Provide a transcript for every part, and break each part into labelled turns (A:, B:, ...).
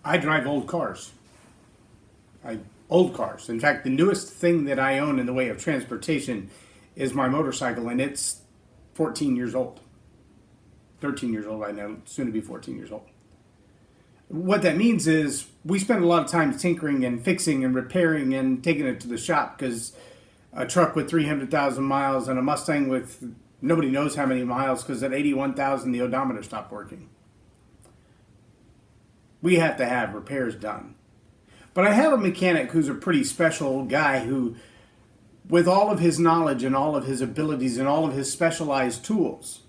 A: I drive old cars. Old cars. In fact, the newest thing that I own in the way of transportation is my motorcycle, and it's 14 years old. 13 years old right now, soon to be 14 years old. What that means is we spend a lot of time tinkering and fixing and repairing and taking it to the shop because a truck with 300,000 miles and a Mustang with nobody knows how many miles because at 81,000 the odometer stopped working. We have to have repairs done. But I have a mechanic who's a pretty special guy who, with all of his knowledge and all of his abilities and all of his specialized tools,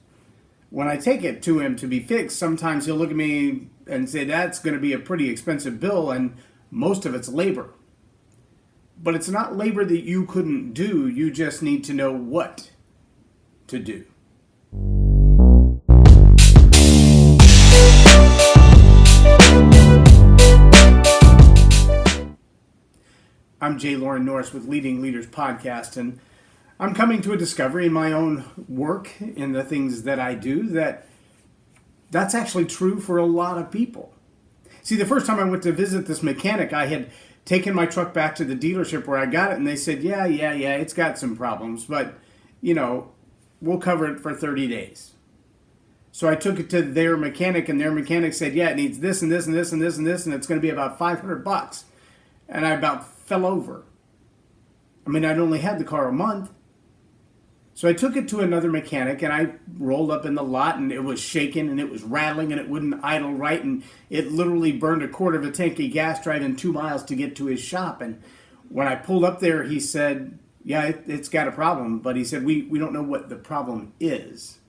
A: when I take it to him to be fixed, sometimes he'll look at me and say, that's going to be a pretty expensive bill, and most of it's labor. But it's not labor that you couldn't do, you just need to know what to do. I'm J Loren Norris with Leading Leaders Podcast, and I'm coming to a discovery in my own work, in the things that I do, that's actually true for a lot of people. See, the first time I went to visit this mechanic, I had taken my truck back to the dealership where I got it, and they said, yeah, it's got some problems, but, we'll cover it for 30 days. So I took it to their mechanic, and their mechanic said, yeah, it needs this and this and this and this and this, and it's going to be about $500. And I about fell over. I mean, I'd only had the car a month. So I took it to another mechanic, and I rolled up in the lot, and it was shaking, and it was rattling, and it wouldn't idle right, and it literally burned a quarter of a tank of gas driving 2 miles to get to his shop. And when I pulled up there, he said, yeah, it's got a problem, but he said, we don't know what the problem is.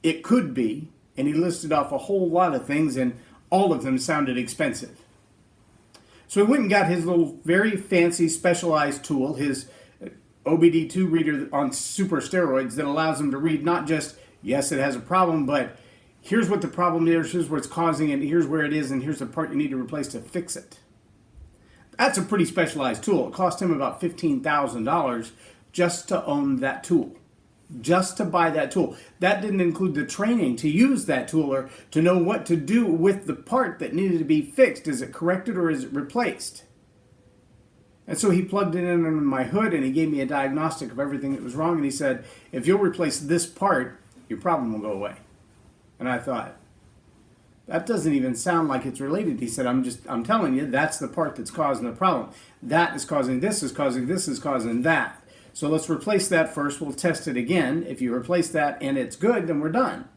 A: It could be, and he listed off a whole lot of things, and all of them sounded expensive. So he went and got his little very fancy specialized tool, his OBD2 reader on super steroids that allows him to read not just, yes, it has a problem, but here's what the problem is, here's what's causing it, here's where it is, and here's the part you need to replace to fix it. That's a pretty specialized tool. It cost him about $15,000 just to own that tool, just to buy that tool. That didn't include the training to use that tool or to know what to do with the part that needed to be fixed. Is it corrected or is it replaced? And so he plugged it in on my hood, and he gave me a diagnostic of everything that was wrong, and he said, if you'll replace this part, your problem will go away. And I thought, that doesn't even sound like it's related. He said, I'm telling you, that's the part that's causing the problem. That is causing this, is causing this, is causing that. So let's replace that first. We'll test it again. If you replace that and it's good, then we're done.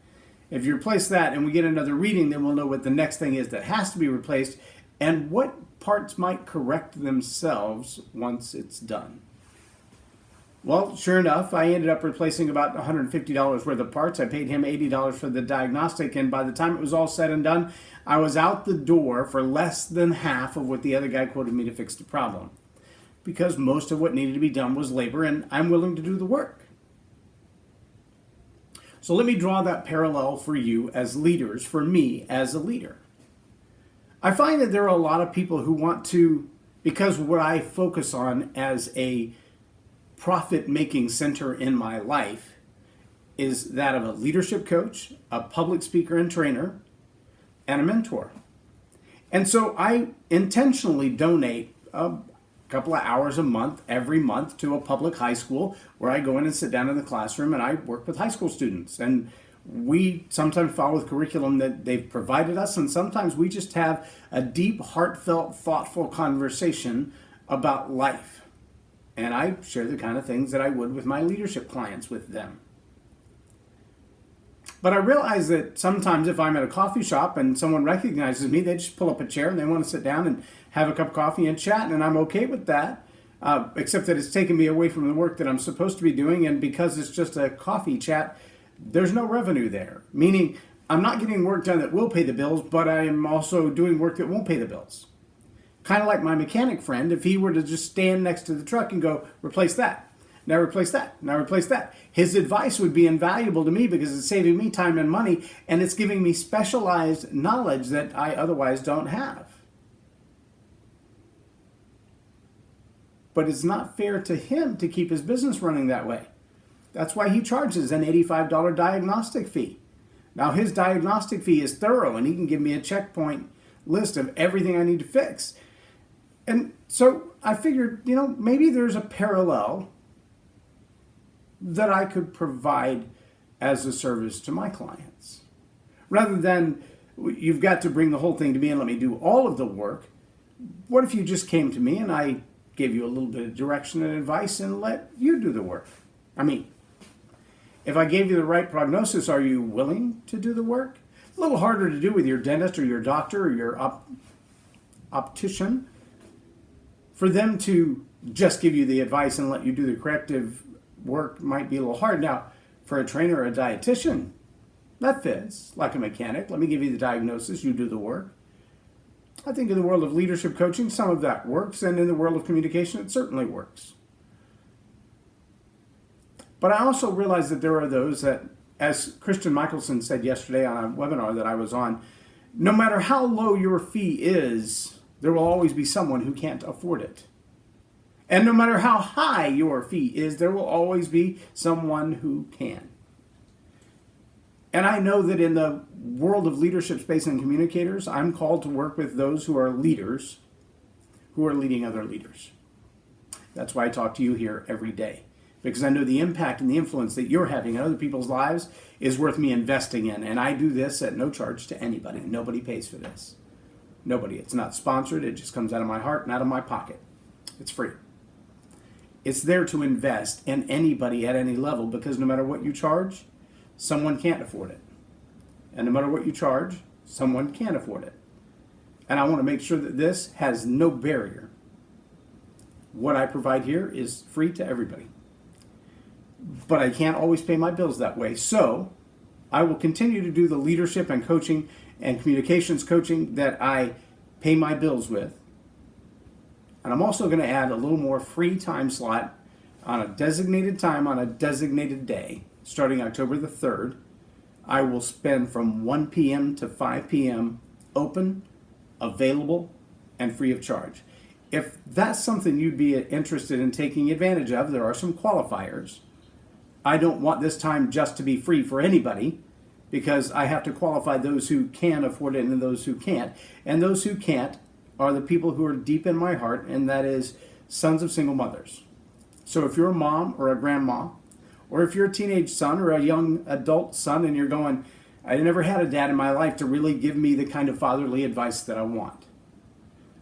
A: If you replace that and we get another reading, then we'll know what the next thing is that has to be replaced and what parts might correct themselves once it's done. Well, sure enough, I ended up replacing about $150 worth of parts. I paid him $80 for the diagnostic, and by the time it was all said and done, I was out the door for less than half of what the other guy quoted me to fix the problem. Because most of what needed to be done was labor, and I'm willing to do the work. So let me draw that parallel for you as leaders, for me as a leader. I find that there are a lot of people who want to, because what I focus on as a profit-making center in my life is that of a leadership coach, a public speaker and trainer, and a mentor. And so I intentionally donate a couple of hours a month, every month, to a public high school where I go in and sit down in the classroom and I work with high school students. And we sometimes follow the curriculum that they've provided us, and sometimes we just have a deep, heartfelt, thoughtful conversation about life. And I share the kind of things that I would with my leadership clients with them. But I realize that sometimes if I'm at a coffee shop and someone recognizes me, they just pull up a chair and they want to sit down and have a cup of coffee and chat, and I'm okay with that, except that it's taken me away from the work that I'm supposed to be doing, and because it's just a coffee chat, there's no revenue there. Meaning, I'm not getting work done that will pay the bills, but I am also doing work that won't pay the bills. Kind of like my mechanic friend, if he were to just stand next to the truck and go, replace that, now replace that, now replace that. His advice would be invaluable to me because it's saving me time and money, and it's giving me specialized knowledge that I otherwise don't have. But it's not fair to him to keep his business running that way. That's why he charges an $85 diagnostic fee. Now his diagnostic fee is thorough, and he can give me a checkpoint list of everything I need to fix. And so I figured, maybe there's a parallel that I could provide as a service to my clients. Rather than you've got to bring the whole thing to me and let me do all of the work, what if you just came to me and I gave you a little bit of direction and advice and let you do the work? I mean, if I gave you the right prognosis, are you willing to do the work? A little harder to do with your dentist or your doctor or your optician. For them to just give you the advice and let you do the corrective work might be a little hard. Now, for a trainer or a dietitian, that fits. Like a mechanic, let me give you the diagnosis, you do the work. I think in the world of leadership coaching, some of that works, and in the world of communication, it certainly works. But I also realize that there are those that, as Christian Michelson said yesterday on a webinar that I was on, no matter how low your fee is, there will always be someone who can't afford it. And no matter how high your fee is, there will always be someone who can. And I know that in the world of leadership space and communicators, I'm called to work with those who are leaders, who are leading other leaders. That's why I talk to you here every day. Because I know the impact and the influence that you're having on other people's lives is worth me investing in. And I do this at no charge to anybody. Nobody pays for this. Nobody. It's not sponsored. It just comes out of my heart and out of my pocket. It's free. It's there to invest in anybody at any level, because no matter what you charge, someone can't afford it. And no matter what you charge, someone can afford it. And I want to make sure that this has no barrier. What I provide here is free to everybody. But I can't always pay my bills that way. So I will continue to do the leadership and coaching and communications coaching that I pay my bills with. And I'm also going to add a little more free time slot on a designated time on a designated day, starting October the 3rd. I will spend from 1 p.m. to 5 p.m. open, available, and free of charge. If that's something you'd be interested in taking advantage of, there are some qualifiers. I don't want this time just to be free for anybody, because I have to qualify those who can afford it and those who can't. And those who can't are the people who are deep in my heart, and that is sons of single mothers. So if you're a mom or a grandma, or if you're a teenage son or a young adult son and you're going, I never had a dad in my life to really give me the kind of fatherly advice that I want,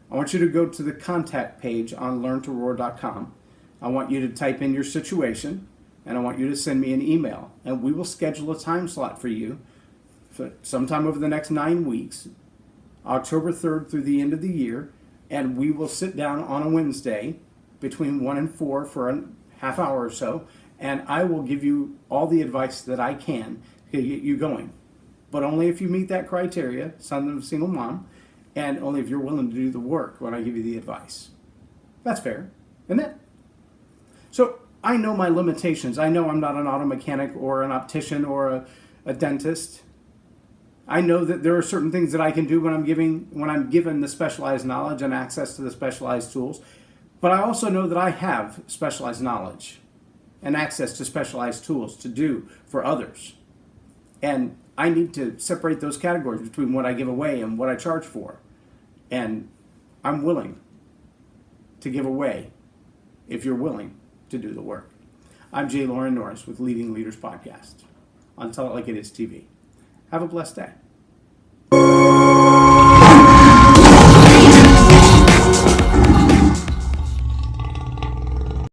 A: I want you to go to the contact page on learntoroar.com. I want you to type in your situation, and I want you to send me an email, and we will schedule a time slot for you for sometime over the next 9 weeks, October 3rd through the end of the year, and we will sit down on a Wednesday between 1 and 4 for a half hour or so, and I will give you all the advice that I can to get you going. But only if you meet that criteria, son of a single mom, and only if you're willing to do the work when I give you the advice. That's fair, isn't it? So I know my limitations. I know I'm not an auto mechanic or an optician or a dentist. I know that there are certain things that I can do when I'm given the specialized knowledge and access to the specialized tools. But I also know that I have specialized knowledge and access to specialized tools to do for others. And I need to separate those categories between what I give away and what I charge for. And I'm willing to give away if you're willing to do the work. I'm J Loren Norris with Leading Leaders Podcast on Tell It Like It Is TV. Have a blessed day.